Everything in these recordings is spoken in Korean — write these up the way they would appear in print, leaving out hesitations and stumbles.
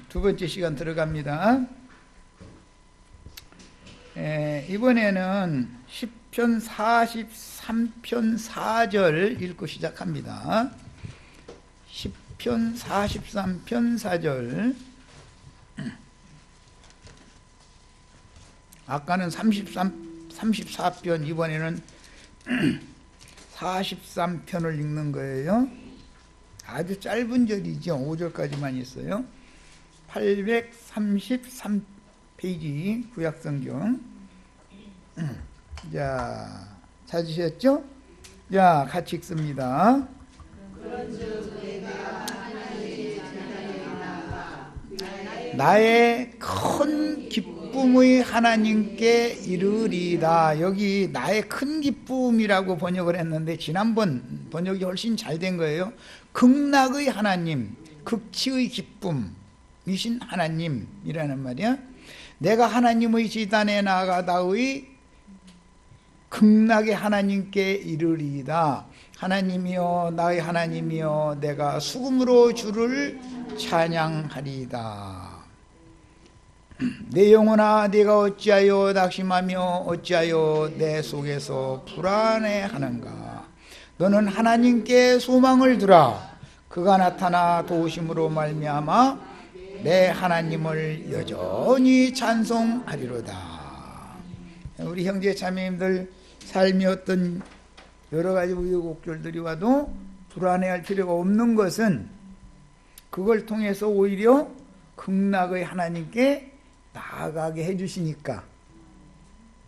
두 번째 시간 들어갑니다. 이번에는 10편 43편 4절 읽고 시작합니다. 10편 43편 4절. 아까는 34편, 이번에는 43편을 읽는 거예요. 아주 짧은 절이죠. 5절까지만 있어요. 833페이지 구약성경. 자, 찾으셨죠? 자, 같이 읽습니다. 나의 큰 기쁨의 하나님께 이르리다. 여기 나의 큰 기쁨이라고 번역을 했는데 지난번 번역이 훨씬 잘 된 거예요. 극락의 하나님, 극치의 기쁨이신 하나님이라는 말이야. 내가 하나님의 지단에 나아가다의 극락의 하나님께 이르리이다. 하나님이여, 나의 하나님이여, 내가 수금으로 주를 찬양하리이다. 내 영혼아, 네가 어찌하여 낙심하며 어찌하여 내 속에서 불안해하는가. 너는 하나님께 소망을 두라. 그가 나타나 도우심으로 말미암아 내 하나님을 여전히 찬송하리로다. 우리 형제 자매님들 삶이 어떤 여러 가지 우여곡절들이 와도 불안해할 필요가 없는 것은 그걸 통해서 오히려 극락의 하나님께 나아가게 해주시니까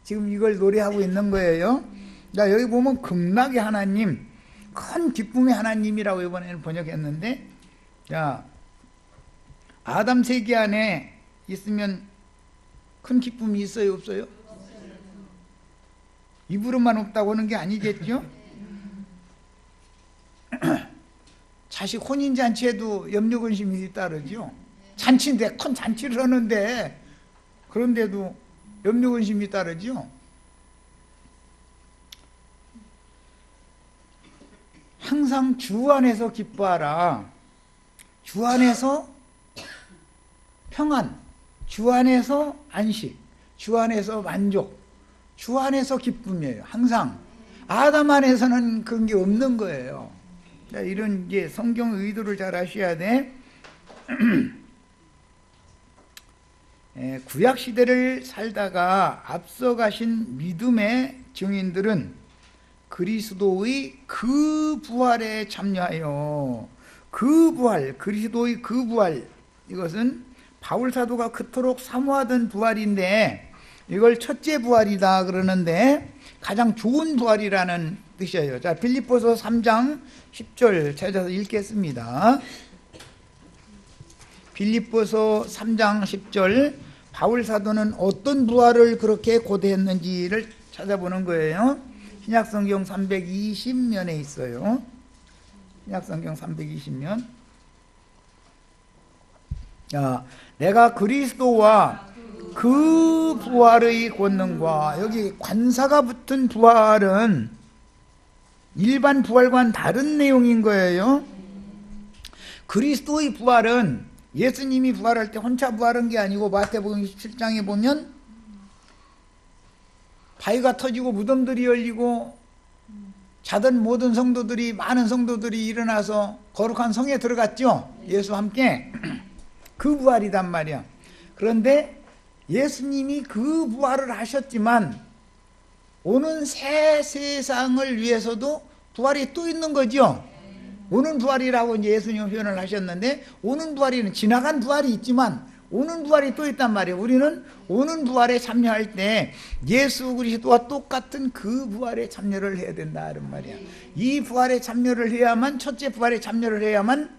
지금 이걸 노래하고 있는 거예요. 자, 여기 보면 극락의 하나님, 큰 기쁨의 하나님이라고 이번에는 번역했는데, 자, 아담 세계 안에 있으면 큰 기쁨이 있어요, 없어요? 입으로만 없다고 하는 게 아니겠죠? 자식 혼인잔치에도 염려근심이 따르죠. 잔치인데, 큰 잔치를 하는데 그런데도 염려근심이 따르죠. 항상 주 안에서 기뻐하라. 주 안에서 평안, 주 안에서 안식, 주 안에서 만족, 주 안에서 기쁨이에요. 항상 아담 안에서는 그런 게 없는 거예요. 자, 이런 이제 성경 의도를 잘 아셔야 돼. 구약 시대를 살다가 앞서가신 믿음의 증인들은 그리스도의 그 부활에 참여하여 그 부활, 그리스도의 그 부활, 이것은 바울 사도가 그토록 사모하던 부활인데 이걸 첫째 부활이다 그러는데 가장 좋은 부활이라는 뜻이에요. 자, 빌립보서 3장 10절 찾아서 읽겠습니다. 빌립보서 3장 10절. 바울 사도는 어떤 부활을 그렇게 고대했는지를 찾아보는 거예요. 신약성경 320면에 있어요. 신약성경 320면. 자, 내가 그리스도와 그 부활의 권능과, 여기 관사가 붙은 부활은 일반 부활과는 다른 내용인 거예요. 그리스도의 부활은 예수님이 부활할 때 혼자 부활한 게 아니고 마태복음 17장에 보면 바위가 터지고 무덤들이 열리고 자던 모든 성도들이, 많은 성도들이 일어나서 거룩한 성에 들어갔죠. 예수와 함께. 그 부활이단 말이야. 그런데 예수님이 그 부활을 하셨지만 오는 새 세상을 위해서도 부활이 또 있는 거죠. 오는 부활이라고 이제 예수님은 표현을 하셨는데, 오는 부활이는 지나간 부활이 있지만 오는 부활이 또 있단 말이에요. 우리는 오는 부활에 참여할 때 예수 그리스도와 똑같은 그 부활에 참여를 해야 된다 이런 말이야. 이 부활에 참여를 해야만, 첫째 부활에 참여를 해야만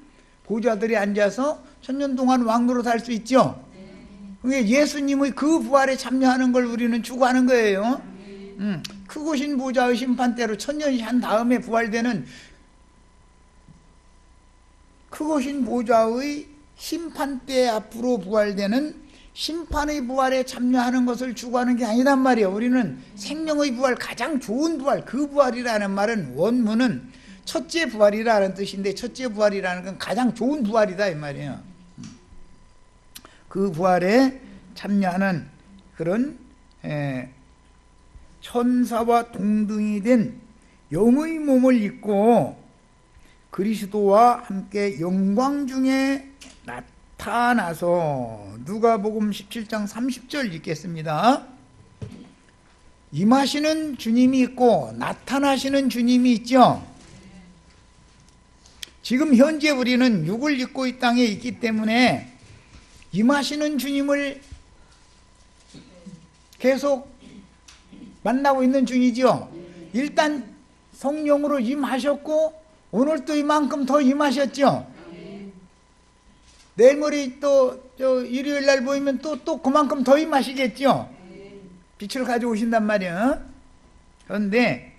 보좌들이 앉아서 천년 동안 왕노로 살 수 있죠. 그게 예수님의 그 부활에 참여하는 걸 우리는 추구하는 거예요. 크고신 보좌의 심판대로 천년이 한 다음에 부활되는 크고신 보좌의 심판대 앞으로 부활되는 심판의 부활에 참여하는 것을 추구하는 게 아니란 말이에요. 우리는 생명의 부활, 가장 좋은 부활, 그 부활이라는 말은 원문은 첫째 부활이라는 뜻인데, 첫째 부활이라는 건 가장 좋은 부활이다 이 말이에요. 그 부활에 참여하는 그런 천사와 동등이 된 영의 몸을 입고 그리스도와 함께 영광 중에 나타나서, 누가복음 17장 30절 읽겠습니다. 임하시는 주님이 있고 나타나시는 주님이 있죠. 지금 현재 우리는 육을 입고 이 땅에 있기 때문에 임하시는 주님을 계속 만나고 있는 중이죠. 일단 성령으로 임하셨고 오늘 또 이만큼 더 임하셨죠. 내일 모레 또 일요일 날 보이면 또 그만큼 더 임하시겠죠. 빛을 가져오신단 말이야. 그런데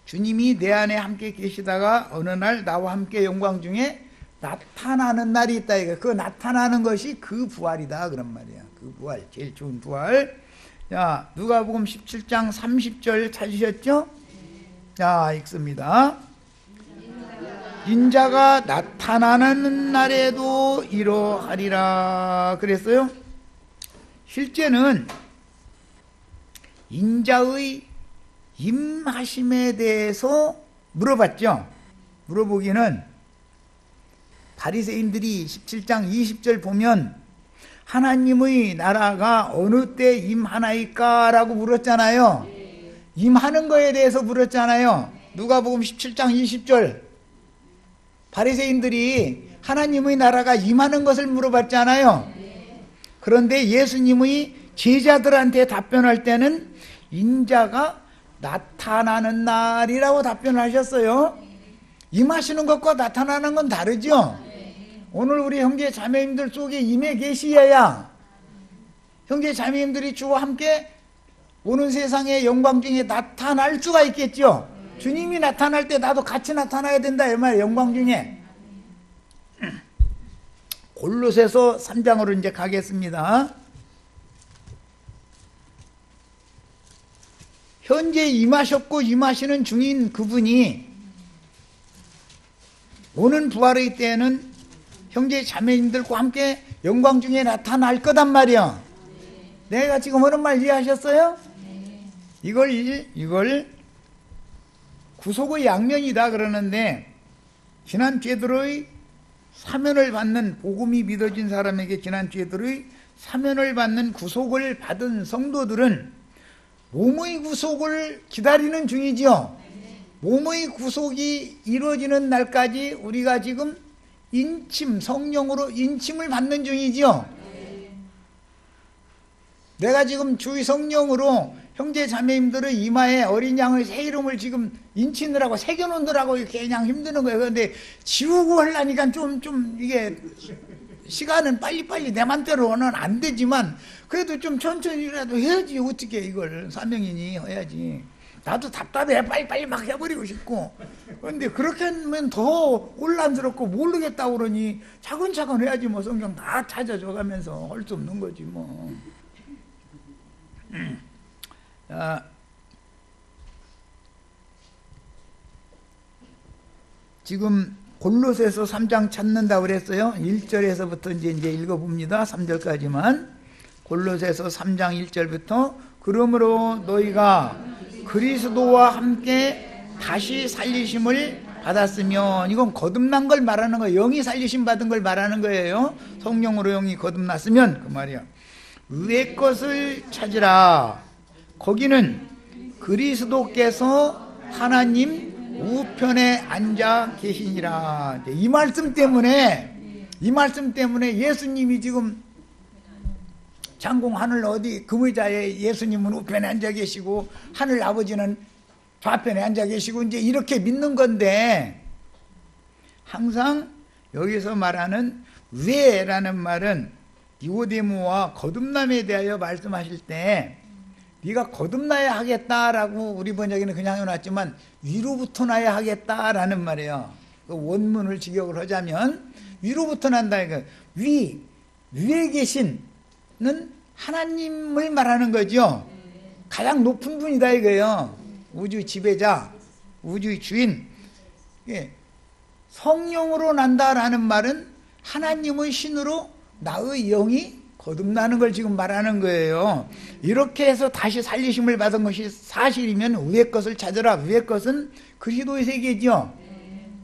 주님이 내 안에 함께 계시다가 어느 날 나와 함께 영광 중에 나타나는 날이 있다. 그 나타나는 것이 그 부활이다 그런 말이야. 그 부활, 제일 좋은 부활. 자, 누가복음 17장 30절 찾으셨죠? 자, 읽습니다. 인자가 나타나는 날에도 이러하리라 그랬어요. 실제는 인자의 임하심에 대해서 물어봤죠. 물어보기는 바리새인들이 17장 20절 보면 하나님의 나라가 어느 때 임하나이까 라고 물었잖아요. 임하는 거에 대해서 물었잖아요. 누가복음 17장 20절 바리새인들이 하나님의 나라가 임하는 것을 물어봤잖아요. 그런데 예수님의 제자들한테 답변할 때는 인자가 나타나는 날이라고 답변을 하셨어요. 임하시는 것과 나타나는 건 다르죠. 오늘 우리 형제 자매님들 속에 임해 계시어야 형제 자매님들이 주와 함께 오는 세상의 영광 중에 나타날 수가 있겠죠. 주님이 나타날 때 나도 같이 나타나야 된다 이 말이에요. 영광 중에. 골로새서 3장으로 이제 가겠습니다. 현재 임하셨고 임하시는 중인 그분이 오는 부활의 때에는 형제 자매님들과 함께 영광 중에 나타날 거단 말이야. 내가 지금 하는 말 이해하셨어요? 이걸 구속의 양면이다 그러는데, 지난 죄들의 사면을 받는, 복음이 믿어진 사람에게 지난 죄들의 사면을 받는 구속을 받은 성도들은 몸의 구속을 기다리는 중이지요. 몸의 구속이 이루어지는 날까지 우리가 지금 성령으로 인침을 받는 중이지요. 내가 지금 주의 성령으로 형제 자매님들의 이마에 어린 양의 새 이름을 지금 인치느라고 새겨놓느라고 이렇게 그냥 힘드는 거예요. 그런데 지우고 하려니까 좀 이게 시간은 빨리빨리 내 맘대로는 안 되지만 그래도 좀 천천히라도 해야지. 어떻게 이걸 사명이니 해야지. 나도 답답해. 빨리빨리 막 해버리고 싶고. 그런데 그렇게 하면 더 혼란스럽고 모르겠다고 그러니 차근차근 해야지. 뭐 성경 다 찾아줘 가면서 할 수 없는 거지 뭐. 지금 골로새서 3장 찾는다고 그랬어요. 1절에서부터 이제 읽어봅니다. 3절까지만. 골로새서 3장 1절부터 그러므로 너희가 그리스도와 함께 다시 살리심을 받았으면, 이건 거듭난 걸 말하는 거예요. 영이 살리심 받은 걸 말하는 거예요. 성령으로 영이 거듭났으면 그 말이야. 위의 것을 찾으라. 거기는 그리스도께서 하나님 우편에 앉아 계시니라. 이 말씀 때문에 예수님이 지금 장공 하늘 어디 금의자에 예수님은 우편에 앉아 계시고 하늘 아버지는 좌편에 앉아 계시고 이제 이렇게 믿는 건데, 항상 여기서 말하는 위라는 말은 니고데모와 거듭남에 대하여 말씀하실 때 네가 거듭나야 하겠다라고 우리 번역에는 그냥 해놨지만 위로부터 나야 하겠다라는 말이에요. 그 원문을 직역을 하자면 위로부터 난다. 위에 계신는 하나님을 말하는 거죠. 가장 높은 분이다 이거예요. 우주의 지배자, 우주의 주인. 성령으로 난다라는 말은 하나님의 신으로 나의 영이 거듭나는 걸 지금 말하는 거예요. 이렇게 해서 다시 살리심을 받은 것이 사실이면 위의 것을 찾으라. 위의 것은 그리스도의 세계죠.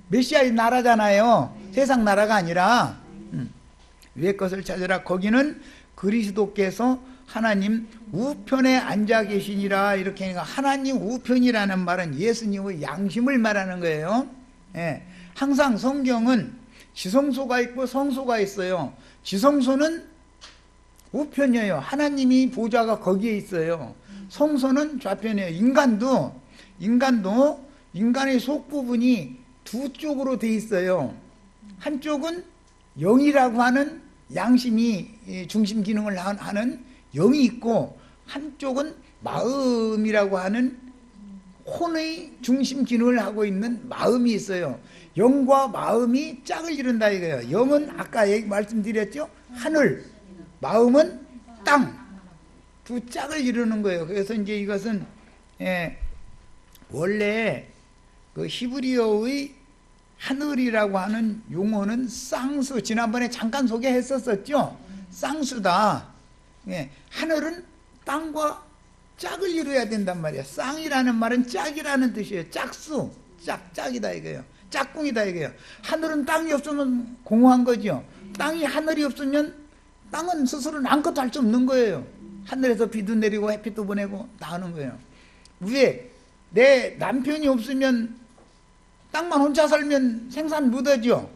메시아의 나라잖아요. 세상 나라가 아니라. 위의 것을 찾으라. 거기는 그리스도께서 하나님 우편에 앉아 계시니라. 이렇게 하니까 하나님 우편이라는 말은 예수님의 양심을 말하는 거예요. 예. 항상 성경은 지성소가 있고 성소가 있어요. 지성소는 우편이에요. 하나님이 보좌가 거기에 있어요. 성소는 좌편이에요. 인간도 인간의 속 부분이 두 쪽으로 돼 있어요. 한쪽은 영이라고 하는 양심이 중심 기능을 하는 영이 있고, 한쪽은 마음이라고 하는 혼의 중심 기능을 하고 있는 마음이 있어요. 영과 마음이 짝을 이룬다 이거예요. 영은 아까 말씀드렸죠? 하늘, 마음은 땅, 두 짝을 이루는 거예요. 그래서 이제 이것은 원래 그 히브리어의 하늘이라고 하는 용어는 쌍수, 지난번에 잠깐 소개했었죠. 쌍수다. 하늘은 땅과 짝을 이루어야 된단 말이야. 쌍이라는 말은 짝이라는 뜻이에요. 짝수, 짝이다 이거예요. 짝꿍이다 이거예요. 하늘은 땅이 없으면 공허한 거죠. 땅이 하늘이 없으면 땅은 스스로는 아무것도 할 수 없는 거예요. 하늘에서 비도 내리고 햇빛도 보내고 다 하는 거예요. 위에 내 남편이 없으면 땅만 혼자 살면 생산 못하죠.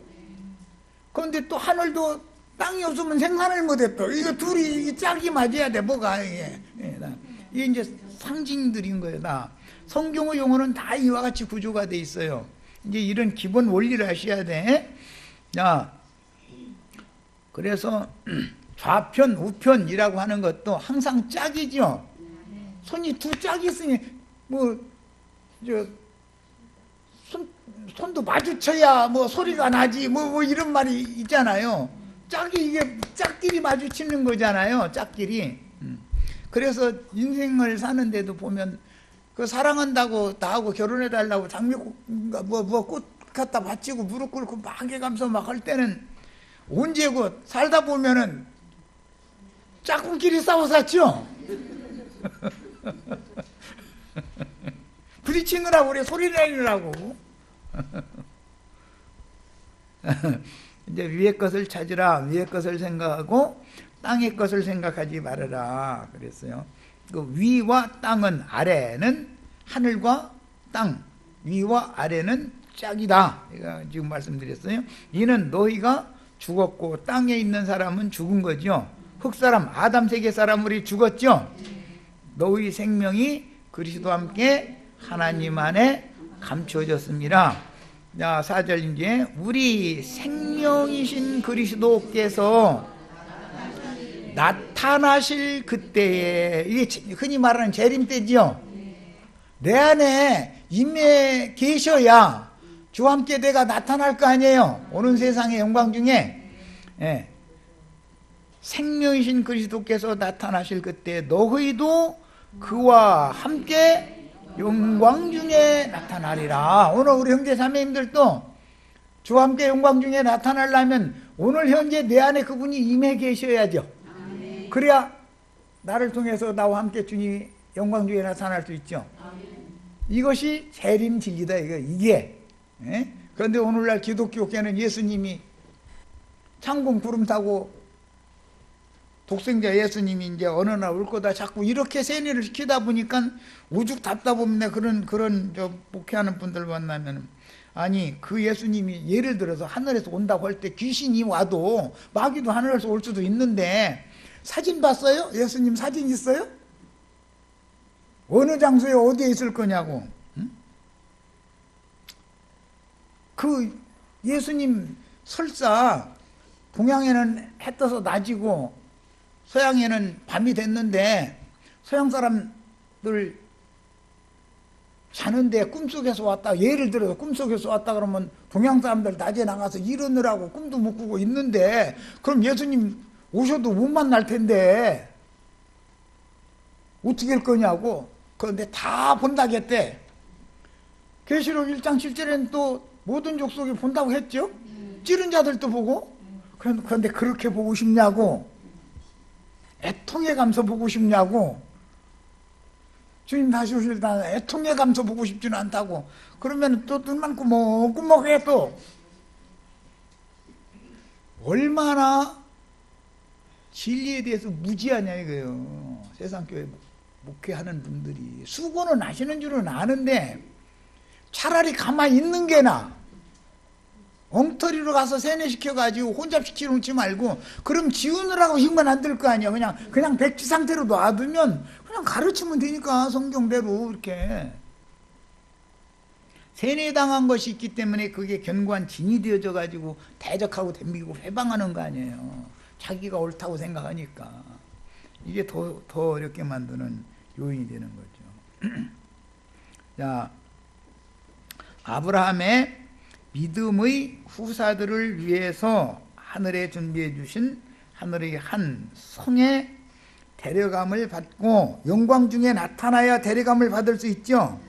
그런데 또 하늘도 땅이 없으면 생산을 못해. 또 이거 둘이 짝이 맞아야 돼. 뭐가 이게 이제 상징들인 거예요. 다 성경의 용어는 다 이와 같이 구조가 돼 있어요. 이제 이런 기본 원리를 아셔야 돼. 자, 그래서 좌편, 우편이라고 하는 것도 항상 짝이죠. 손이 두 짝이 있으니 손도 마주쳐야 소리가 나지 이런 말이 있잖아요. 이게 짝끼리 마주치는 거잖아요. 짝끼리. 그래서 인생을 사는데도 보면 그 사랑한다고 나하고 결혼해달라고 장미꽃 꽃 갖다 바치고 무릎 꿇고 막 해가면서 막 할 때는 언제고 살다 보면은 짝꿍끼리 싸워 샀죠. 부딪히느라고 그래. 소리 내느라고. 이제 위의 것을 찾으라. 위의 것을 생각하고 땅의 것을 생각하지 말아라 그랬어요. 그 위와 땅은, 아래는 하늘과 땅, 위와 아래는 짝이다. 제가 지금 말씀드렸어요. 이는 너희가 죽었고 땅에 있는 사람은 죽은 거죠. 흙사람 아담 세계 사람들이 죽었죠. 너희 생명이 그리스도와 함께 하나님 안에 감춰졌습니다. 자, 4절 이제 우리 생명이신 그리스도께서 나타나실 그때에, 이게 흔히 말하는 재림 때지요. 내 안에 임해 계셔야 주와 함께 내가 나타날 거 아니에요. 오는 세상의 영광 중에. 생명이신 그리스도께서 나타나실 그때 너희도 그와 함께 영광 중에 나타나리라. 오늘 우리 형제 자매님들도 주와 함께 영광 중에 나타나려면 오늘 현재 내 안에 그분이 임해 계셔야죠. 그래야 나를 통해서 나와 함께 주님 영광 중에 나타날 수 있죠. 이것이 재림 진리다 이게. 그런데 오늘날 기독교계는 예수님이 창공 구름 타고 독생자 예수님이 이제 어느 날 올 거다 자꾸 이렇게 세뇌를 시키다 보니까 오죽 답답합니다. 그런 목회하는 분들 만나면, 아니 그 예수님이 예를 들어서 하늘에서 온다고 할 때 귀신이 와도 마귀도 하늘에서 올 수도 있는데 사진 봤어요? 예수님 사진 있어요? 어느 장소에 어디에 있을 거냐고. 그 예수님 설사 동양에는 해 떠서 낮이고 서양에는 밤이 됐는데 서양 사람들 자는데 꿈속에서 왔다, 예를 들어서 꿈속에서 왔다 그러면 동양 사람들 낮에 나가서 일하느라고 꿈도 못 꾸고 있는데 그럼 예수님 오셔도 못 만날 텐데 어떻게 할 거냐고. 그런데 다 본다겠대. 계시록 1장 7절에는 또 모든 족속이 본다고 했죠. 찌른 자들도 보고. 그런데 그렇게 보고 싶냐고, 애통의 감소 보고 싶냐고, 주님 다시 오실 때 애통의 감소 보고 싶지는 않다고. 그러면 또 눈만 꾸먹꾸먹해. 또 얼마나 진리에 대해서 무지하냐 이거예요. 세상교회 목회하는 분들이 수고는 하시는 줄은 아는데 차라리 가만히 있는 게 나아. 엉터리로 가서 세뇌시켜가지고 혼잡시켜 놓지 말고, 그럼 지우느라고 힘은 안 들 거 아니야. 그냥 백지 상태로 놔두면 그냥 가르치면 되니까, 성경대로 이렇게. 세뇌당한 것이 있기 때문에 그게 견고한 진이 되어져 가지고 대적하고 덤비고 회방하는 거 아니에요. 자기가 옳다고 생각하니까. 이게 더 어렵게 만드는 요인이 되는 거죠. 자, 아브라함의 믿음의 후사들을 위해서 하늘에 준비해 주신 하늘의 한 성에 데려감을 받고, 영광 중에 나타나야 데려감을 받을 수 있죠.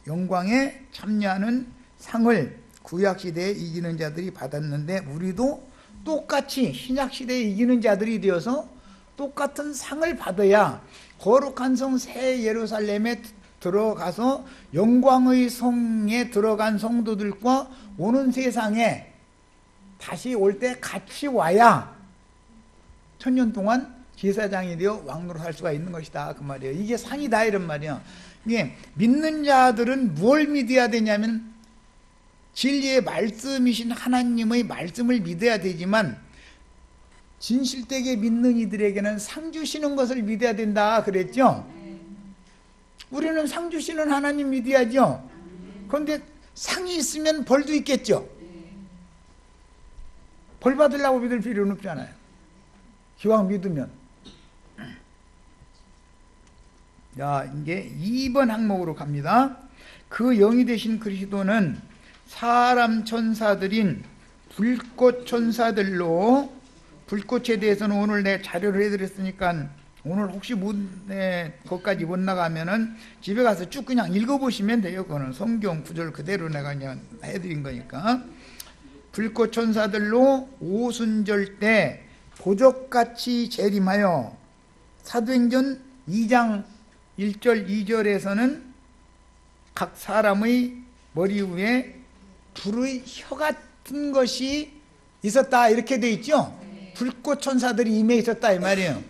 영광에 참여하는 상을 구약시대에 이기는 자들이 받았는데, 우리도 똑같이 신약시대에 이기는 자들이 되어서 똑같은 상을 받아야 거룩한 성 새 예루살렘에 들어가서 영광의 성에 들어간 성도들과 오는 세상에 다시 올 때 같이 와야 천년 동안 제사장이 되어 왕으로 살 수가 있는 것이다, 그 말이에요. 이게 상이다, 이런 말이에요. 이게 믿는 자들은 뭘 믿어야 되냐면 진리의 말씀이신 하나님의 말씀을 믿어야 되지만, 진실되게 믿는 이들에게는 상 주시는 것을 믿어야 된다 그랬죠. 우리는 상 주시는 하나님 믿어야죠. 그런데 상이 있으면 벌도 있겠죠. 벌 받으려고 믿을 필요는 없잖아요. 기왕 믿으면. 자, 이제 2번 항목으로 갑니다. 그 영이 되신 그리스도는 사람 천사들인 불꽃 천사들로, 불꽃에 대해서는 오늘 내 자료를 해드렸으니까 오늘 혹시 거기까지 못 나가면은 집에 가서 쭉 그냥 읽어보시면 돼요. 그거는 성경 구절 그대로 내가 그냥 해드린 거니까. 불꽃 천사들로 오순절 때 보적같이 재림하여, 사도행전 2장 1절 2절에서는 각 사람의 머리 위에 불의 혀 같은 것이 있었다, 이렇게 돼 있죠. 불꽃 천사들이 임해 있었다, 이 말이에요.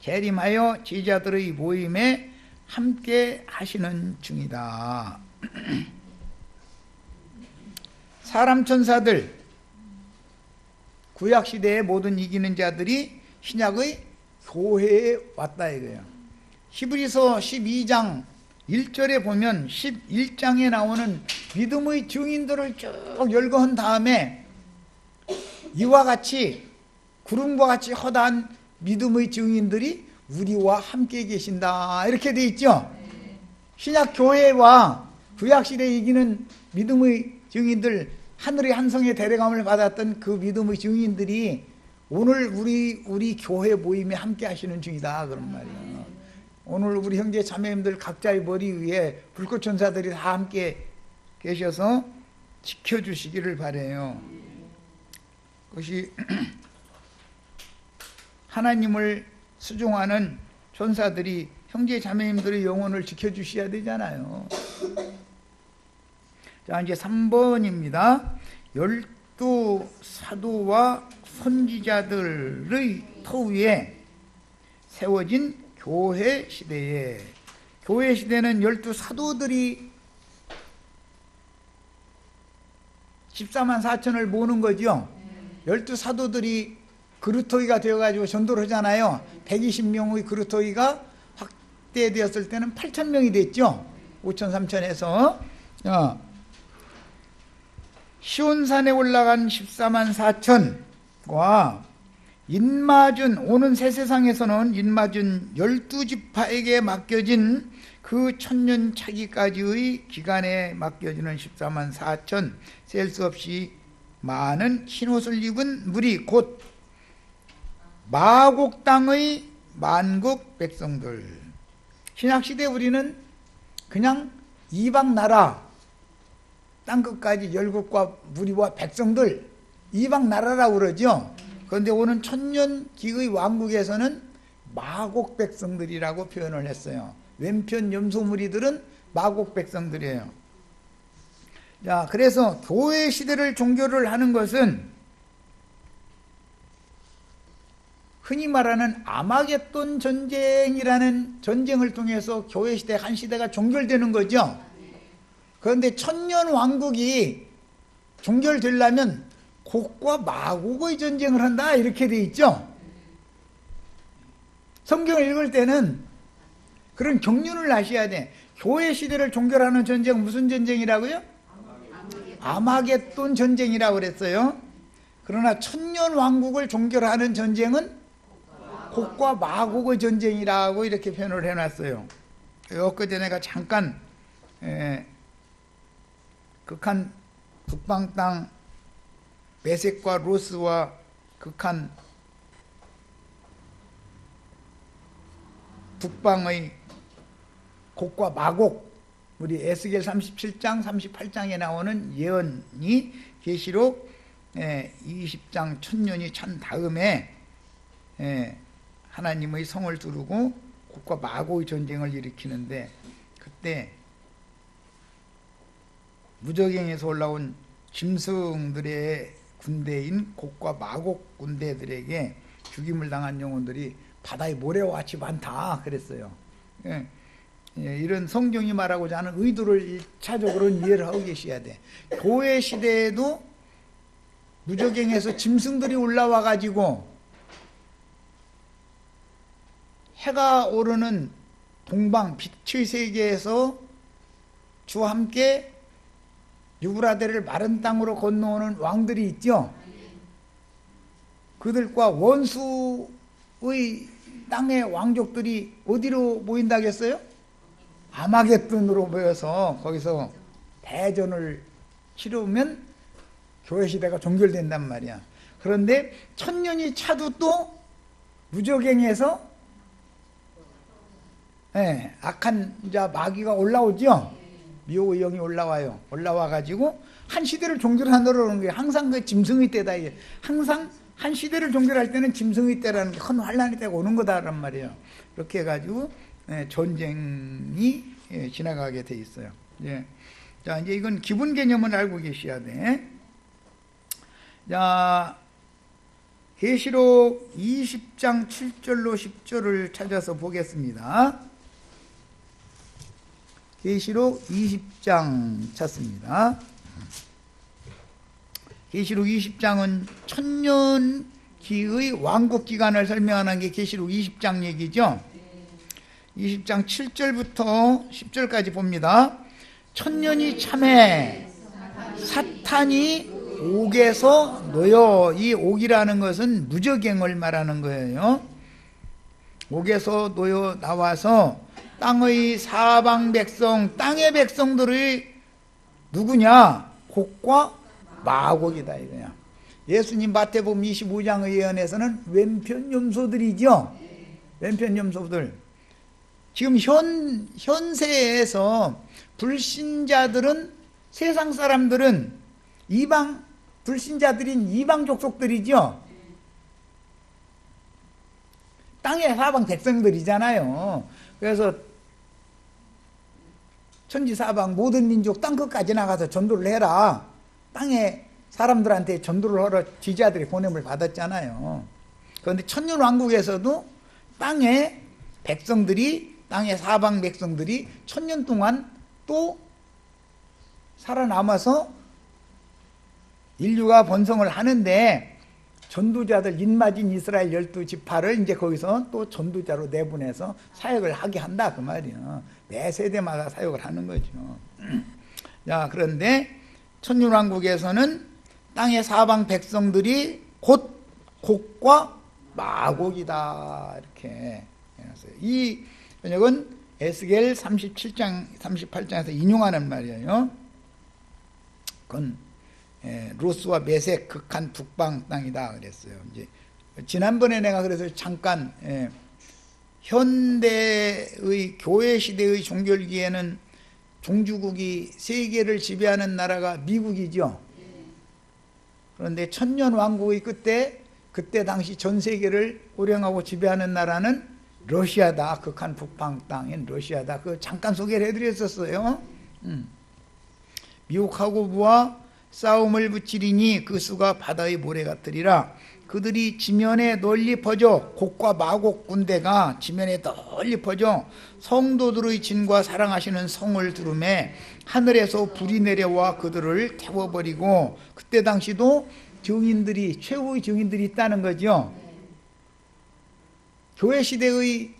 재림하여 제자들의 모임에 함께 하시는 중이다. 사람 천사들, 구약시대의 모든 이기는 자들이 신약의 교회에 왔다 이거예요. 히브리서 12장 1절에 보면 11장에 나오는 믿음의 증인들을 쭉 열거한 다음에 이와 같이 구름과 같이 허다한 믿음의 증인들이 우리와 함께 계신다, 이렇게 돼 있죠. 신약 교회와 구약 시대에 이기는 믿음의 증인들, 하늘의 한 성에 데려감을 받았던 그 믿음의 증인들이 오늘 우리 교회 모임에 함께 하시는 중이다, 그런 말이에요. 오늘 우리 형제 자매님들 각자의 머리 위에 불꽃 천사들이 다 함께 계셔서 지켜주시기를 바라요. 그것이 하나님을 수종하는 천사들이 형제 자매님들의 영혼을 지켜주셔야 되잖아요. 자, 이제 3번입니다. 12 사도와 선지자들의 터 위에 세워진 교회 시대에, 교회 시대는 12 사도들이 14만 4천을 모으는 거죠. 12 사도들이 그루터기가 되어가지고 전도를 하잖아요. 120명의 그루터기가 확대되었을 때는 8,000명이 됐죠. 5천 3천에서 시온산에 올라간 14만 4천과 인마준, 오는 새 세상에서는 인마준 12지파에게 맡겨진 그 천년 차기까지의 기간에 맡겨지는 14만 4천, 셀 수 없이 많은 흰옷을 입은 무리, 곧 마곡 땅의 만국 백성들. 신약시대 우리는 그냥 이방 나라, 땅끝까지 열국과 무리와 백성들, 이방 나라라고 그러죠. 그런데 오는 천년기의 왕국에서는 마곡 백성들이라고 표현을 했어요. 왼편 염소무리들은 마곡 백성들이에요. 자, 그래서 교회 시대를 종교를 하는 것은 흔히 말하는 아마겟돈 전쟁이라는 전쟁을 통해서 교회 시대 한 시대가 종결되는 거죠. 그런데 천년 왕국이 종결되려면 곡과 마곡의 전쟁을 한다 이렇게 돼 있죠. 성경을 읽을 때는 그런 경륜을 아셔야 돼. 교회 시대를 종결하는 전쟁은 무슨 전쟁이라고요? 아마겟돈 전쟁이라고 그랬어요. 그러나 천년 왕국을 종결하는 전쟁은 곡과 마곡의 전쟁이라고 이렇게 표현을 해놨어요. 엊그제 내가 잠깐 극한 북방 땅 메섹과 로스와 극한 북방의 곡과 마곡, 우리 에스겔 37장 38장에 나오는 예언이 계시록 20장 천년이 찬 다음에 하나님의 성을 두르고 곡과 마곡의 전쟁을 일으키는데, 그때 무저갱에서 올라온 짐승들의 군대인 곡과 마곡 군대들에게 죽임을 당한 영혼들이 바다의 모래와 같이 많다 그랬어요. 이런 성경이 말하고자 하는 의도를 1차적으로는 이해를 하고 계셔야 돼. 교회 시대에도 무저갱에서 짐승들이 올라와 가지고 해가 오르는 동방 빛의 세계에서 주와 함께 유브라데를 마른 땅으로 건너오는 왕들이 있죠. 그들과 원수의 땅의 왕족들이 어디로 모인다겠어요? 아마겟돈으로 모여서 거기서 대전을 치르면 교회 시대가 종결된단 말이야. 그런데 천년이 차도 또 무저갱에서 악한 자 마귀가 올라오죠. 미혹의 영이 올라와요. 올라와 가지고 한 시대를 종결하느라고 그러는 거예요. 항상 그 짐승의 때다. 항상 한 시대를 종결할 때는 짐승의 때라는 게 큰 환란의 때가 오는 거다란 말이에요. 그렇게 해가지고 전쟁이 지나가게 돼 있어요. 자, 이제 이건 기본 개념을 알고 계셔야 돼. 자, 계시록 20장 7절로 10절을 찾아서 보겠습니다. 계시록 20장 찾습니다. 계시록 20장은 천년기의 왕국 기간을 설명하는 게 계시록 20장 얘기죠. 20장 7절부터 10절까지 봅니다. 천년이 참해 사탄이 옥에서 놓여. 이 옥이라는 것은 무저갱을 말하는 거예요. 옥에서 놓여 나와서 땅의 사방 백성, 땅의 백성들이 누구냐? 곡과 마곡이다 이거야. 예수님 마태복음 25장의 예언에서는 왼편 염소들이죠. 왼편 염소들. 지금 현세에서 불신자들은, 세상 사람들은 이방 불신자들인 이방 족속들이죠. 땅의 사방 백성들이잖아요. 그래서 천지사방 모든 민족 땅끝까지 나가서 전도를 해라. 땅의 사람들한테 전도를 하러 지지자들이 보냄을 받았잖아요. 그런데 천년왕국에서도 땅의 백성들이, 땅의 사방 백성들이 천년 동안 또 살아남아서 인류가 번성을 하는데, 전도자들 인마진 이스라엘 12지파를 이제 거기서 또 전도자로 내보내서 사역을 하게 한다 그 말이에요. 매 세대마다 사역을 하는 거죠. 자, 그런데 천년왕국에서는 땅의 사방 백성들이 곧 곡과 마곡이다 이렇게 해놨어요. 이 번역은 에스겔 37장 38장에서 인용하는 말이에요. 그건 로스와 메섹 극한 북방 땅이다 그랬어요. 이제 지난번에 내가 그래서 잠깐 현대의 교회 시대의 종결기에는 종주국이 세계를 지배하는 나라가 미국이죠. 그런데 천년왕국의 그때 당시 전 세계를 호령하고 지배하는 나라는 러시아다. 극한 북방 땅인 러시아다. 그 잠깐 소개를 해드렸었어요. 미혹하고 부와 싸움을 붙이리니 그 수가 바다의 모래 같으리라. 그들이 지면에 널리 퍼져, 곡과 마곡 군대가 지면에 널리 퍼져 성도들의 진과 사랑하시는 성을 두름에 하늘에서 불이 내려와 그들을 태워버리고, 그때 당시도 증인들이, 최후의 증인들이 있다는 거죠. 교회 시대의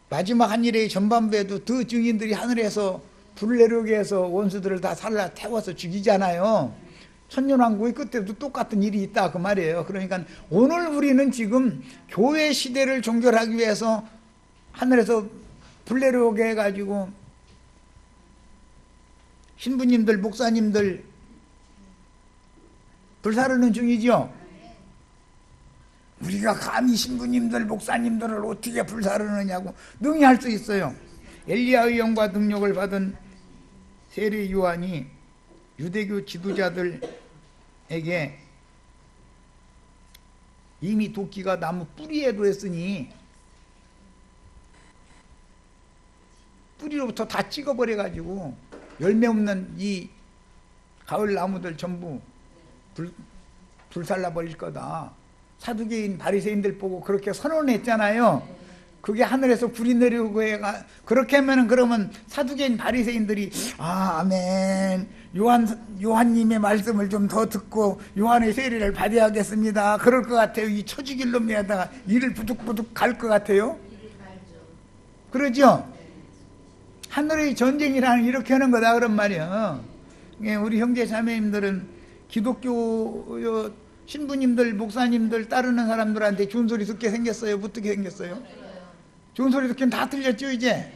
마지막 한 일의 전반부에도 그 증인들이 하늘에서 불을 내려오게 해서 원수들을 다 살라 태워서 죽이잖아요. 천년왕국의 끝에도 똑같은 일이 있다 그 말이에요. 그러니까 오늘 우리는 지금 교회 시대를 종결하기 위해서 하늘에서 불 내려오게 해가지고 신부님들, 목사님들 불사르는 중이죠. 우리가 감히 신부님들, 목사님들을 어떻게 불사르느냐고 능히 할 수 있어요. 엘리야의 영과 능력을 받은 세례 요한이 유대교 지도자들에게 이미 도끼가 나무 뿌리에도 했으니 뿌리로부터 다 찍어버려가지고 열매 없는 이 가을 나무들 전부 불살라버릴 거다. 사두개인 바리새인들 보고 그렇게 선언했잖아요. 그게 하늘에서 불이 내려오고 해가 그렇게 하면은 그러면 사두개인 바리새인들이 아멘, 요한님의 말씀을 좀 더 듣고 요한의 세례를 받아야겠습니다. 그럴 것 같아요. 이 처죽일 놈에다가 이를 부득부득 갈 것 같아요. 그러죠? 하늘의 전쟁이라는 이렇게 하는 거다 그런 말이야. 우리 형제 자매님들은 기독교 신부님들, 목사님들 따르는 사람들한테 좋은 소리 듣게 생겼어요? 못 듣게 생겼어요? 좋은 소리 듣기는 다 틀렸죠 이제.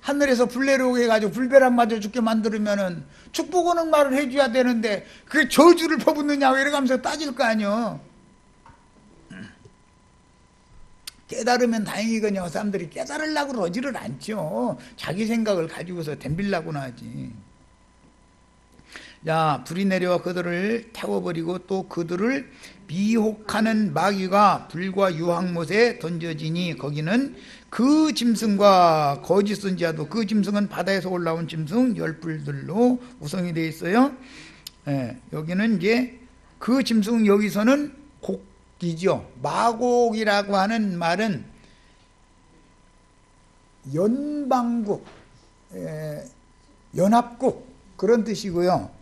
하늘에서 불 내려오게 해가지고 불벼락 맞아 죽게 만들면은 축복 오는 말을 해줘야 되는데 그게 저주를 퍼붓느냐고 이래가면서 따질 거 아니요. 깨달으면 다행이거든요. 사람들이 깨달으려고 그러지를 않죠. 자기 생각을 가지고서 덤빌라고나 하지. 자, 불이 내려와 그들을 태워버리고 또 그들을 미혹하는 마귀가 불과 유황못에 던져지니 거기는 그 짐승과 거짓 선지자도, 그 짐승은 바다에서 올라온 짐승 열불들로 구성이 되어 있어요. 여기는 이제 그 짐승, 여기서는 곡이죠. 마곡이라고 하는 말은 연방국, 연합국 그런 뜻이고요.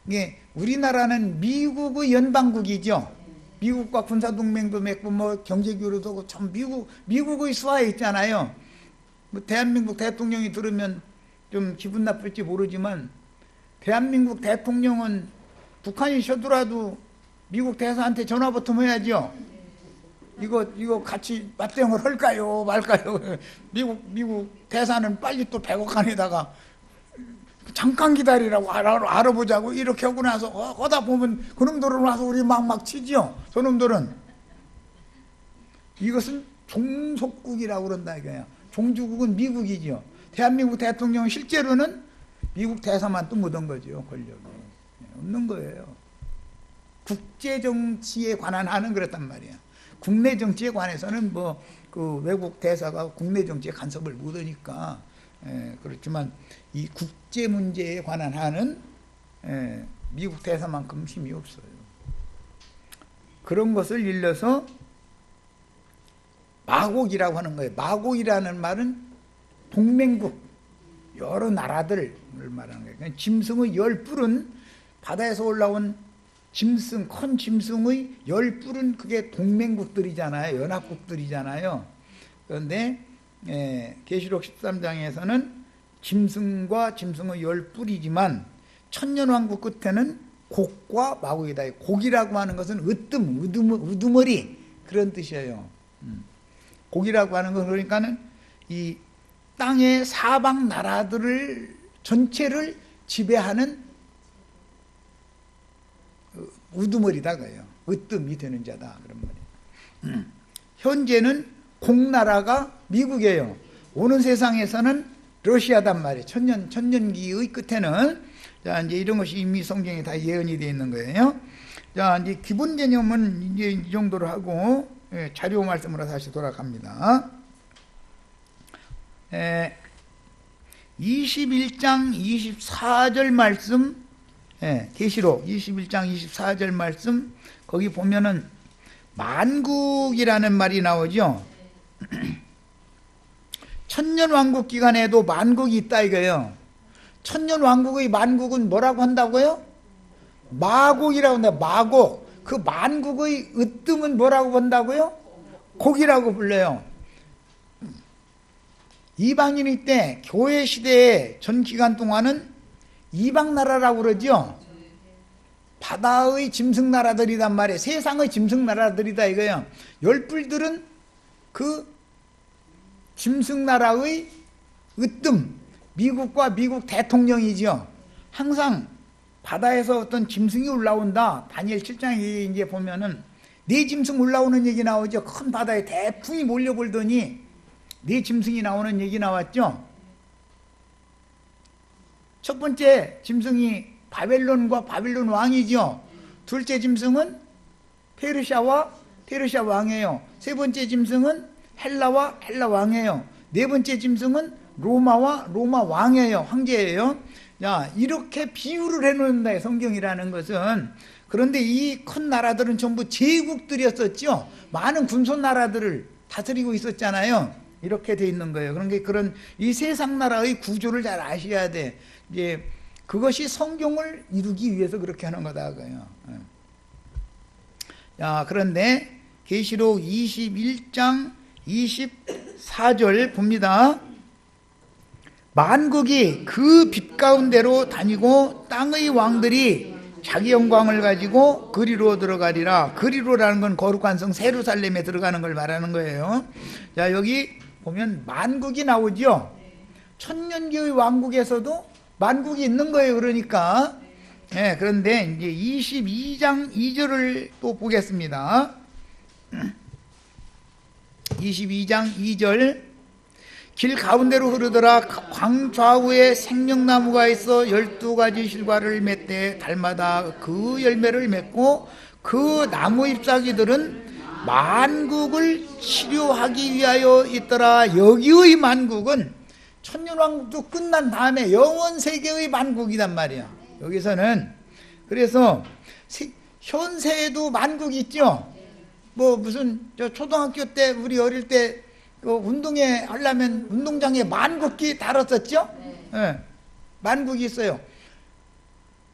이게 우리나라는 미국의 연방국이죠. 미국과 군사동맹도 맺고 뭐 경제교류도 참 미국의 수하에 있잖아요. 뭐 대한민국 대통령이 들으면 좀 기분 나쁠지 모르지만 대한민국 대통령은 북한이 쳐들어도 미국 대사한테 전화부터 해야죠. 이거 같이 맞대응을 할까요 말까요? 미국 대사는 빨리 또 백악관에다가 잠깐 기다리라고 알아보자고 이렇게 하고 나서 하다 보면 그놈들은 와서 우리 막 치지요. 저놈들은. 이것은 종속국이라고 그런다 이거예요. 종주국은 미국이죠. 대한민국 대통령은 실제로는 미국 대사만 또 묻은 거죠. 권력이 없는 거예요. 국제정치에 관한 한은 그랬단 말이야. 국내 정치에 관해서는 뭐 그 외국 대사가 국내 정치에 간섭을 묻으니까 그렇지만 이 국제 문제에 관한 한은 미국 대사만큼 힘이 없어요. 그런 것을 일러서 마곡이라고 하는 거예요. 마곡이라는 말은 동맹국, 여러 나라들을 말하는 거예요. 그러니까 짐승의 열뿔은 바다에서 올라온 짐승, 큰 짐승의 열뿔은 그게 동맹국들이잖아요. 연합국들이잖아요. 그런데 계시록 13장에서는 짐승과 짐승의 열뿔이지만 천년왕국 끝에는 곡과 마곡이다. 곡이라고 하는 것은 우두머리 그런 뜻이에요. 곡이라고 하는 것은 그러니까는 이 땅의 사방 나라들을 전체를 지배하는 우두머리다 그래요. 으뜸이 되는 자다 그런 말이에요. 현재는 곡나라가 미국이에요. 오는 세상에서는 러시아단 말이에요. 천년기의 끝에는. 자, 이제 이런 것이 이미 성경에 다 예언이 되어 있는 거예요. 자, 이제 기본 개념은 이제 이 정도로 하고, 자료 말씀으로 다시 돌아갑니다. 21장 24절 말씀, 계시록 21장 24절 말씀, 거기 보면은 만국이라는 말이 나오죠. 천년왕국 기간에도 만국이 있다 이거예요. 천년왕국의 만국은 뭐라고 한다고요? 마곡이라고 한다. 마곡. 그 만국의 으뜸은 뭐라고 본다고요? 곡이라고 불러요. 이방인일 때 교회 시대의 전 기간 동안은 이방나라라고 그러죠. 바다의 짐승나라들이란 말이에요. 세상의 짐승나라들이다 이거예요. 열불들은 그 짐승나라의 으뜸, 미국과 미국 대통령이죠. 항상 바다에서 어떤 짐승이 올라온다. 다니엘 7장에 이제 보면은 네 짐승 올라오는 얘기 나오죠. 큰 바다에 대풍이 몰려불더니 네 짐승이 나오는 얘기 나왔죠. 첫 번째 짐승이 바벨론과 바벨론 왕이죠. 둘째 짐승은 페르시아와 페르시아 왕이에요. 세 번째 짐승은 헬라와 헬라 왕이에요. 네 번째 짐승은 로마와 로마 왕이에요. 황제예요. 자, 이렇게 비유를 해놓는다 성경이라는 것은. 그런데 이 큰 나라들은 전부 제국들이었었죠. 많은 군소 나라들을 다스리고 있었잖아요. 이렇게 돼 있는 거예요. 그런 게 그런 이 세상 나라의 구조를 잘 아셔야 돼. 이제 그것이 성경을 이루기 위해서 그렇게 하는 거다 그거예요. 자, 그런데 계시록 21장 24절 봅니다. 만국이 그 빛 가운데로 다니고 땅의 왕들이 자기 영광을 가지고 그리로 들어가리라. 그리로라는 건 거룩한 성 예루살렘에 들어가는 걸 말하는 거예요. 자, 여기 보면 만국이 나오죠. 천년기의 왕국에서도 만국이 있는 거예요. 그러니까. 그런데 이제 22장 2절을 또 보겠습니다. 22장 2절. 길 가운데로 흐르더라. 광 좌우에 생명나무가 있어 12가지 실과를 맺되 달마다 그 열매를 맺고 그 나무 잎사귀들은 만국을 치료하기 위하여 있더라. 여기의 만국은 천년왕국도 끝난 다음에 영원세계의 만국이란 말이야. 여기서는. 그래서 현세에도 만국이 있죠. 뭐 무슨 초등학교 때 우리 어릴 때 운동회 하려면 운동장에 만국기 달았었죠. 만국이 있어요.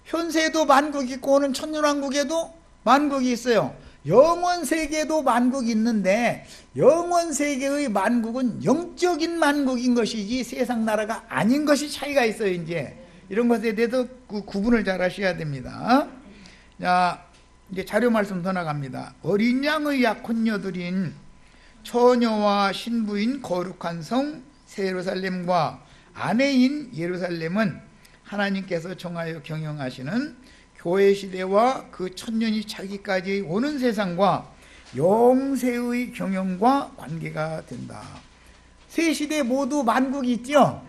현세에도 만국이 있고 오는 천년왕국에도 만국이 있어요. 영원세계도 만국이 있는데 영원세계의 만국은 영적인 만국인 것이지 세상 나라가 아닌 것이 차이가 있어요. 이제 이런 것에 대해서 그 구분을 잘 하셔야 됩니다. 자, 이제 자료 말씀 더 나갑니다. 어린 양의 약혼녀들인 처녀와 신부인 거룩한 성 예루살렘과 아내인 예루살렘은 하나님께서 정하여 경영하시는 교회 시대와 그 천년이 차기까지 오는 세상과 영세의 경영과 관계가 된다. 세 시대 모두 만국이 있죠.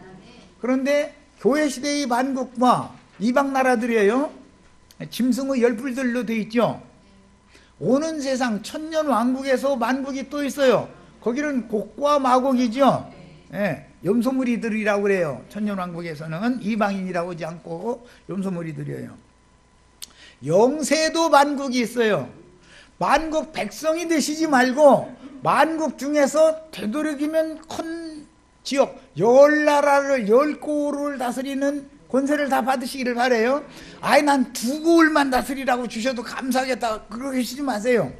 그런데 교회 시대의 만국과 이방 나라들이에요. 짐승의 열불들로 되어 있죠. 오는 세상 천년 왕국에서 만국이 또 있어요. 거기는 곡과 마곡이죠. 염소무리들이라고 그래요. 천년 왕국에서는 이방인이라고 하지 않고 염소무리들이에요. 영세도 만국이 있어요. 만국 백성이 되시지 말고 만국 중에서 되도록이면 큰 지역 10나라를 10고을을 다스리는 권세를 다 받으시기를 바래요. 아이 난 2고을만 다스리라고 주셔도 감사하겠다 그러시지 마세요.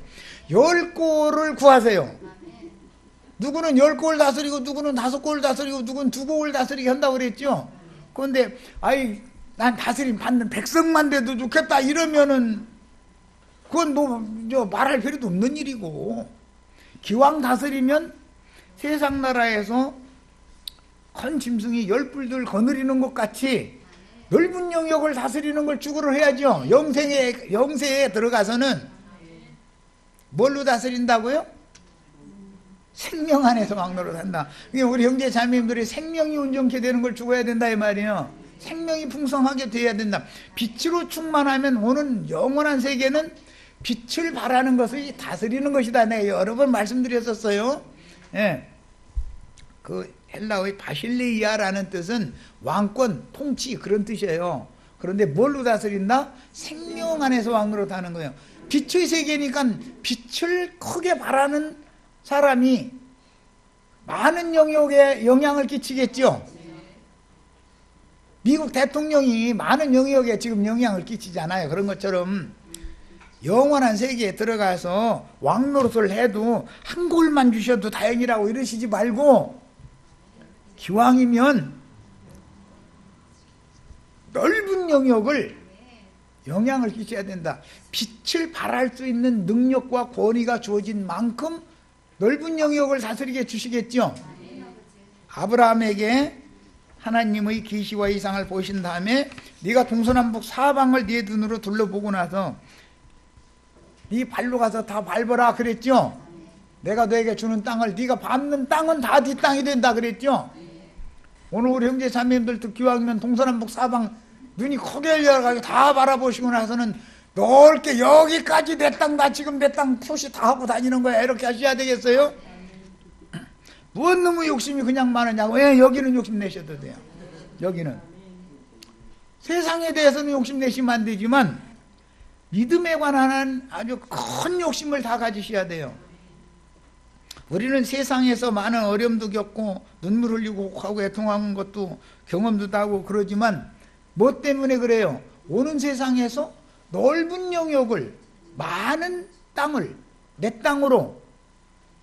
10고을을 구하세요. 누구는 10고을 다스리고 누구는 5고을 다스리고 누구는 2고을 다스리게 한다고 그랬죠. 그런데 아이 난 다스림 받는 백성만 돼도 좋겠다 이러면은 그건 뭐 말할 필요도 없는 일이고, 기왕 다스리면 세상 나라에서 큰 짐승이 열불들 거느리는 것 같이 넓은 영역을 다스리는 걸 추구를 해야죠. 영세에 들어가서는 뭘로 다스린다고요? 생명 안에서 왕노릇 한다. 우리 형제 자매님들이 생명이 온전케 되는 걸 죽어야 된다 이 말이에요. 생명이 풍성하게 돼야 된다. 빛으로 충만하면 오는 영원한 세계는 빛을 발하는 것을 다스리는 것이다. 내가 여러 번 말씀드렸었어요. 예. 그 헬라어의 바실레이아라는 뜻은 왕권, 통치 그런 뜻이에요. 그런데 뭘로 다스린다? 생명 안에서 왕노릇 하는 거예요. 빛의 세계니까 빛을 크게 발하는 사람이 많은 영역에 영향을 끼치겠죠. 미국 대통령이 많은 영역에 지금 영향을 끼치잖아요. 그런 것처럼 영원한 세계에 들어가서 왕노릇을 해도 한 골만 주셔도 다행이라고 이러시지 말고 기왕이면 넓은 영역을 영향을 끼쳐야 된다. 빛을 발할 수 있는 능력과 권위가 주어진 만큼 넓은 영역을 다스리게 주시겠죠. 아브라함에게 하나님의 계시와 이상을 보신 다음에 네가 동서남북 사방을 네 눈으로 둘러보고 나서 네 발로 가서 다 밟아라 그랬죠. 내가 너에게 주는 땅을 네가 밟는 땅은 다 네 땅이 된다 그랬죠. 오늘 우리 형제 자매님들도 기왕이면 동서남북 사방 눈이 크게 열려가지고 다 바라보시고 나서는 넓게 여기까지 내 땅, 나 지금 내 땅 표시 다 하고 다니는 거야 이렇게 하셔야 되겠어요? 무엇 너무 욕심이 그냥 많으냐고. 왜 여기는 욕심 내셔도 돼요. 여기는 세상에 대해서는 욕심 내시면 안 되지만 믿음에 관한 아주 큰 욕심을 다 가지셔야 돼요. 우리는 세상에서 많은 어려움도 겪고 눈물 흘리고 혹하고 애통하는 것도 경험도 하고 그러지만 뭐 때문에 그래요? 오는 세상에서 넓은 영역을 많은 땅을 내 땅으로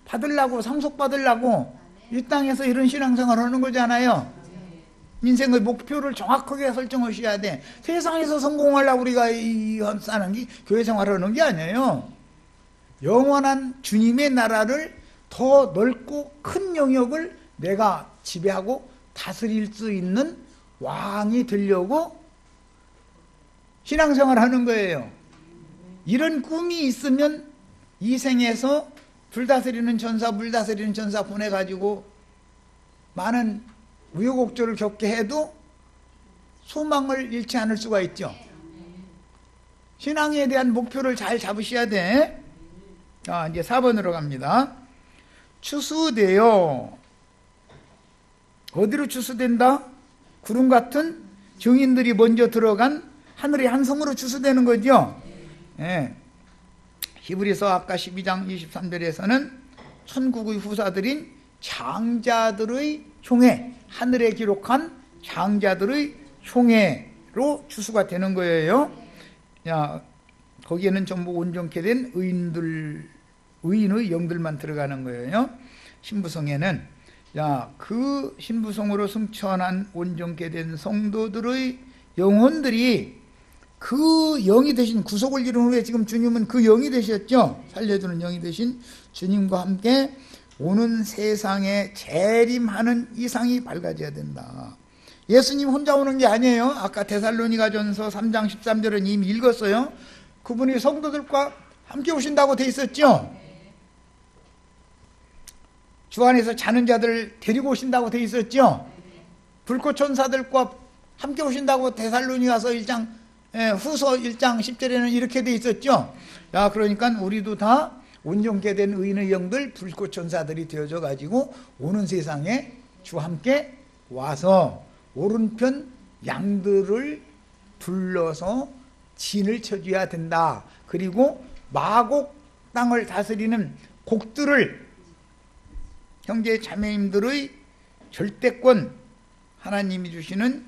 받으려고 상속받으려고 이 땅에서 이런 신앙생활을 하는 거잖아요. 인생의 목표를 정확하게 설정하셔야 돼. 세상에서 성공하려고 우리가 사는 게 교회 생활을 하는 게 아니에요. 영원한 주님의 나라를 더 넓고 큰 영역을 내가 지배하고 다스릴 수 있는 왕이 되려고 신앙생활을 하는 거예요. 이런 꿈이 있으면 이 생에서 불다스리는 전사, 물다스리는 전사 보내가지고 많은 우여곡절을 겪게 해도 소망을 잃지 않을 수가 있죠. 신앙에 대한 목표를 잘 잡으셔야 돼. 자, 이제 4번으로 갑니다. 추수되어. 어디로 추수된다? 구름 같은 증인들이 먼저 들어간 하늘의 한 성으로 추수되는 거죠. 예. 히브리서 아까 12장 23절에서는 천국의 후사들인 장자들의 총회, 하늘에 기록한 장자들의 총회로 추수가 되는 거예요. 야, 거기에는 전부 온전케 된 의인의 영들만 들어가는 거예요. 신부성에는 그 신부성으로 승천한 온전케 된 성도들의 영혼들이 그 영이 되신 구속을 이룬 후에 지금 주님은 그 영이 되셨죠. 살려주는 영이 되신 주님과 함께 오는 세상에 재림하는 이상이 밝아져야 된다. 예수님 혼자 오는 게 아니에요. 아까 데살로니가전서 3장 13절은 이미 읽었어요. 그분이 성도들과 함께 오신다고 돼 있었죠. 주 안에서 자는 자들 데리고 오신다고 돼 있었죠. 불꽃 천사들과 함께 오신다고 데살로니가서 1장 후서 1장 10절에는 이렇게 돼 있었죠. 그러니까 우리도 다 온전케 된 의인의 영들 불꽃 천사들이 되어져 가지고 오는 세상에 주와 함께 와서 오른편 양들을 둘러서 진을 쳐줘야 된다. 그리고 마곡 땅을 다스리는 곡들을 형제 자매님들의 절대권 하나님이 주시는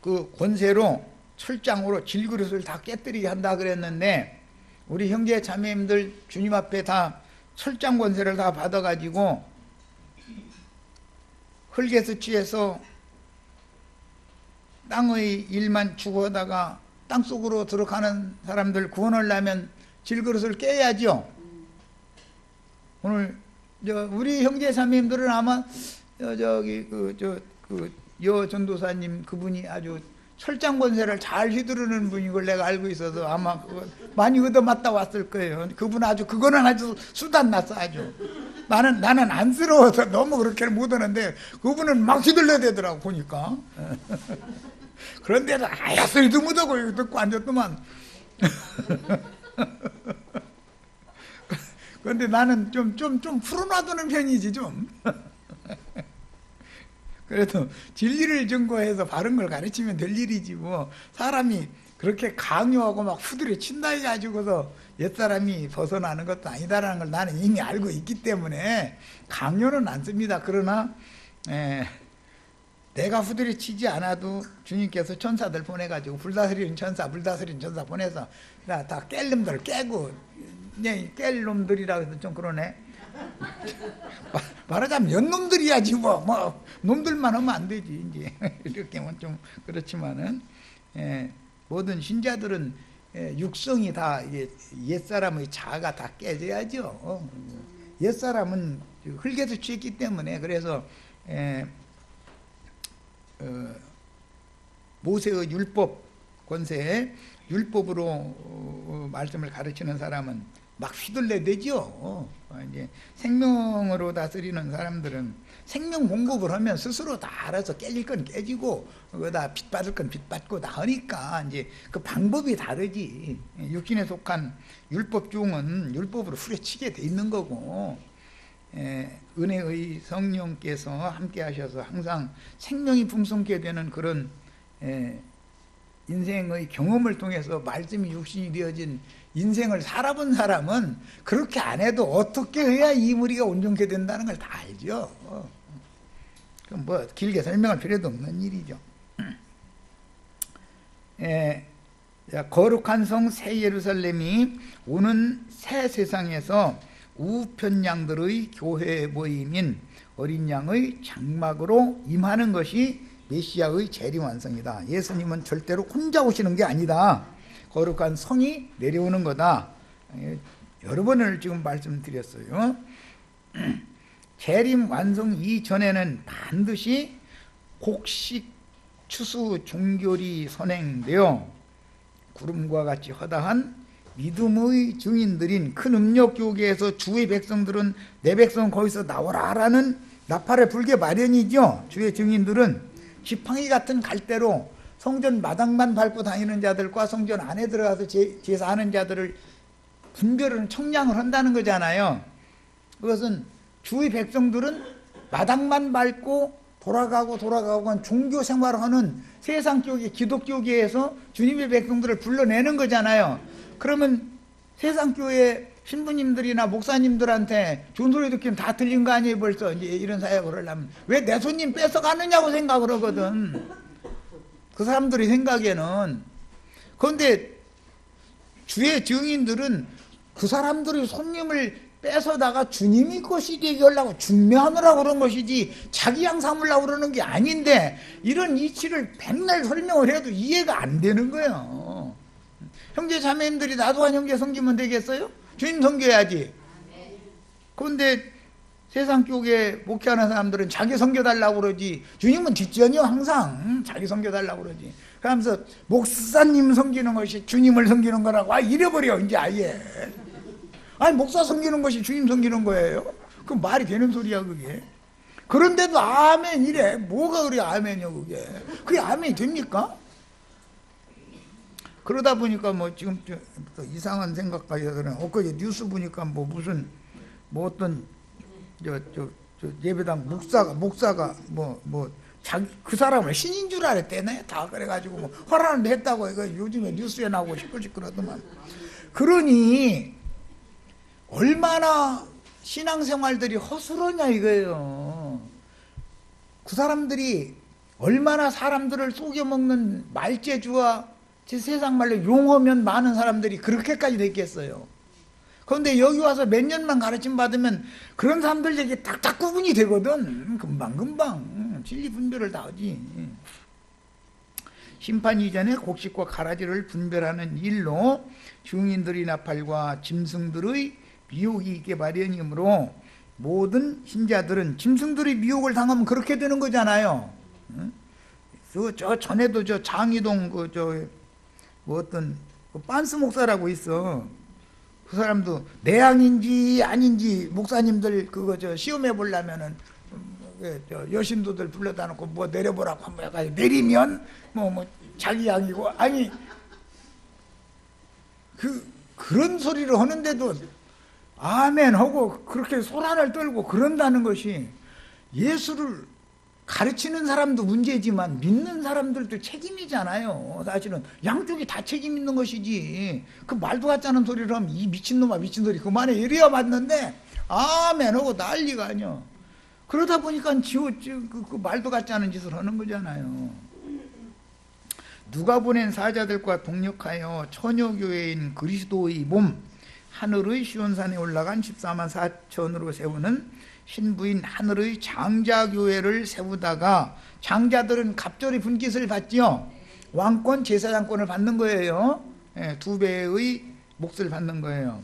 그 권세로 철장으로 질그릇을 다 깨뜨리게 한다 그랬는데 우리 형제 자매님들 주님 앞에 다 철장 권세를 다 받아가지고 흙에서 취해서 땅의 일만 추구하다가 땅속으로 들어가는 사람들 구원하려면 질그릇을 깨야죠. 오늘 우리 형제 자매님들은 아마 여기 여 전도사님 그분이 아주 철장 권세를 잘 휘두르는 분인 걸 내가 알고 있어서 아마 그거 많이 얻어맞다 왔을 거예요. 그분 그거는 아주 수단 났어, 아주. 나는 안쓰러워서 너무 그렇게 못 하는데 그분은 막 휘둘러야 되더라고, 보니까. 그런데도 아야 소리도 못하고 듣고 앉았더만. 그런데 나는 좀 풀어놔두는 편이지, 좀. 그래도 진리를 증거해서 바른 걸 가르치면 될 일이지, 뭐. 사람이 그렇게 강요하고 막 후드려 친다 해가지고서 옛사람이 벗어나는 것도 아니다라는 걸 나는 이미 알고 있기 때문에 강요는 안 씁니다. 그러나, 내가 후드려 치지 않아도 주님께서 천사들 보내가지고 불다스리는 천사 보내서 다 깰 놈들 깨고, 깰 놈들이라고 해서 좀 그러네. 말하자면 연놈들이야지 뭐 놈들만 하면 안 되지 이제. 이렇게 하면 좀 그렇지만은 모든 신자들은 육성이 다 옛사람의 자아가 다 깨져야죠. 옛사람은 흙에서 취했기 때문에. 그래서 모세의 율법 권세에 율법으로 말씀을 가르치는 사람은 막 휘둘러대죠. 이제 생명으로 다스리는 사람들은 생명 공급을 하면 스스로 다 알아서 깨질 건 깨지고, 그거다 빚받을 건 빚받고 다 하니까 이제 그 방법이 다르지. 육신에 속한 율법 중은 율법으로 후려치게 돼 있는 거고, 은혜의 성령께서 함께 하셔서 항상 생명이 풍성케 되는 그런 인생의 경험을 통해서 말씀이 육신이 되어진 인생을 살아본 사람은 그렇게 안 해도 어떻게 해야 이 무리가 온전케 된다는 걸 다 알죠. 그럼 뭐 길게 설명할 필요도 없는 일이죠. 거룩한 성 새 예루살렘이 오는 새 세상에서 우편 양들의 교회 모임인 어린 양의 장막으로 임하는 것이 메시아의 재림 완성이다. 예수님은 절대로 혼자 오시는 게 아니다. 거룩한 성이 내려오는 거다. 여러 번을 지금 말씀드렸어요. 재림 완성 이전에는 반드시 곡식 추수 종결이 선행되어 구름과 같이 허다한 믿음의 증인들인 큰 음력교계에서 주의 백성들은 내 백성 거기서 나오라라는 나팔을 불게 마련이죠. 주의 증인들은 지팡이 같은 갈대로 성전 마당만 밟고 다니는 자들과 성전 안에 들어가서 제사하는 자들을 분별하는 청량을 한다는 거잖아요. 그것은 주의 백성들은 마당만 밟고 돌아가고 한 종교 생활을 하는 세상교계 기독교계에서 주님의 백성들을 불러내는 거잖아요. 그러면 세상교회 신부님들이나 목사님들한테 좋은 소리 듣기는 다 들린 거 아니에요. 벌써 이제 이런 사역을 하려면 왜 내 손님 뺏어가느냐고 생각을 하거든, 그 사람들이 생각에는. 그런데 주의 증인들은 그 사람들이 손님을 뺏어다가 주님이 것이 되게 하려고 중매하느라고 그런 것이지 자기 양 삼으려고 그러는 게 아닌데, 이런 이치를 백날 설명을 해도 이해가 안 되는 거예요. 형제 자매님들이 나도 한 형제 섬기면 되겠어요? 주님 섬겨야지. 그런데 세상 쪽에 목회하는 사람들은 자기 섬겨달라고 그러지, 주님은 뒷전이요. 항상 자기 섬겨달라고 그러지. 그러면서 목사님 섬기는 것이 주님을 섬기는 거라고 잃어버려 이제 아예. 아니 목사 섬기는 것이 주님 섬기는 거예요? 그 말이 되는 소리야 그게. 그런데도 아멘 이래. 뭐가 그래 아멘이요 그게. 그게 아멘이 됩니까? 그러다 보니까 뭐 지금 또 이상한 생각까지 하더라고요. 엊그제 뉴스 보니까 뭐 무슨 뭐 어떤 저 예배당 목사가 자기 그 사람을 신인 줄 알았대네. 다 그래가지고 뭐 허락을 했다고 이거 요즘에 뉴스에 나오고 시끌시끌하더만. 그러니 얼마나 신앙생활들이 허술하냐 이거예요. 그 사람들이 얼마나 사람들을 속여먹는 말재주와 세상 말로 용어면 많은 사람들이 그렇게까지 됐겠어요. 그런데 여기 와서 몇 년만 가르침 받으면 그런 사람들에게 딱딱 구분이 되거든. 금방 진리 분별을 다 하지. 심판 이전에 곡식과 가라지를 분별하는 일로 증인들의 나팔과 짐승들의 미혹이 있게 마련이므로 모든 신자들은 짐승들의 미혹을 당하면 그렇게 되는 거잖아요. 저 전에도 저 장이동 뭐 어떤 빤스 목사라고 있어. 그 사람도 내향인지 아닌지 목사님들 그거 시험해 보려면은 여신도들 불러다 놓고 뭐 내려보라고 한번 해가지고 내리면 뭐 자기 양이고 아니 그런 소리를 하는데도 아멘 하고 그렇게 소란을 떨고 그런다는 것이 예수를 가르치는 사람도 문제지만 믿는 사람들도 책임이잖아요. 사실은 양쪽이 다 책임 있는 것이지. 그 말도 같지 않은 소리를 하면 이 미친놈아 미친 소리 그만해 이래야 맞는데 아멘 하고 난리가 아니야. 그러다 보니까 그 말도 같지 않은 짓을 하는 거잖아요. 누가 보낸 사자들과 동력하여 처녀교회인 그리스도의 몸 하늘의 시온산에 올라간 14만 4천으로 세우는 신부인 하늘의 장자교회를 세우다가 장자들은 갑절의 분깃을 받지요. 왕권 제사장권을 받는 거예요. 2배의 몫을 받는 거예요.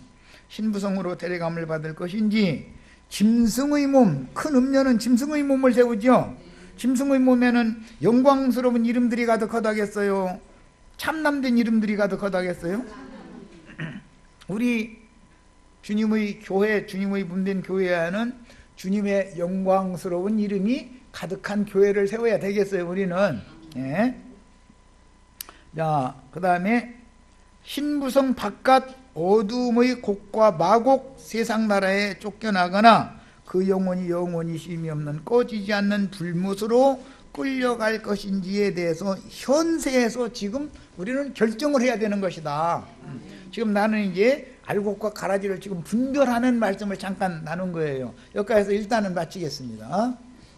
신부성으로 데려감을 받을 것인지 짐승의 몸, 큰 음녀는 짐승의 몸을 세우죠. 짐승의 몸에는 영광스러운 이름들이 가득하다겠어요? 참남된 이름들이 가득하다겠어요? 우리 주님의 교회, 주님의 분된 교회에는 주님의 영광스러운 이름이 가득한 교회를 세워야 되겠어요, 우리는. 예. 자, 그 다음에 신부성 바깥 어둠의 곡과 마곡 세상 나라에 쫓겨나거나 그 영혼이 쉼이 없는 꺼지지 않는 불못으로 끌려갈 것인지에 대해서 현세에서 지금 우리는 결정을 해야 되는 것이다. 지금 나는 이제 알곡과 가라지를 지금 분별하는 말씀을 잠깐 나눈 거예요. 여기까지서 일단은 마치겠습니다.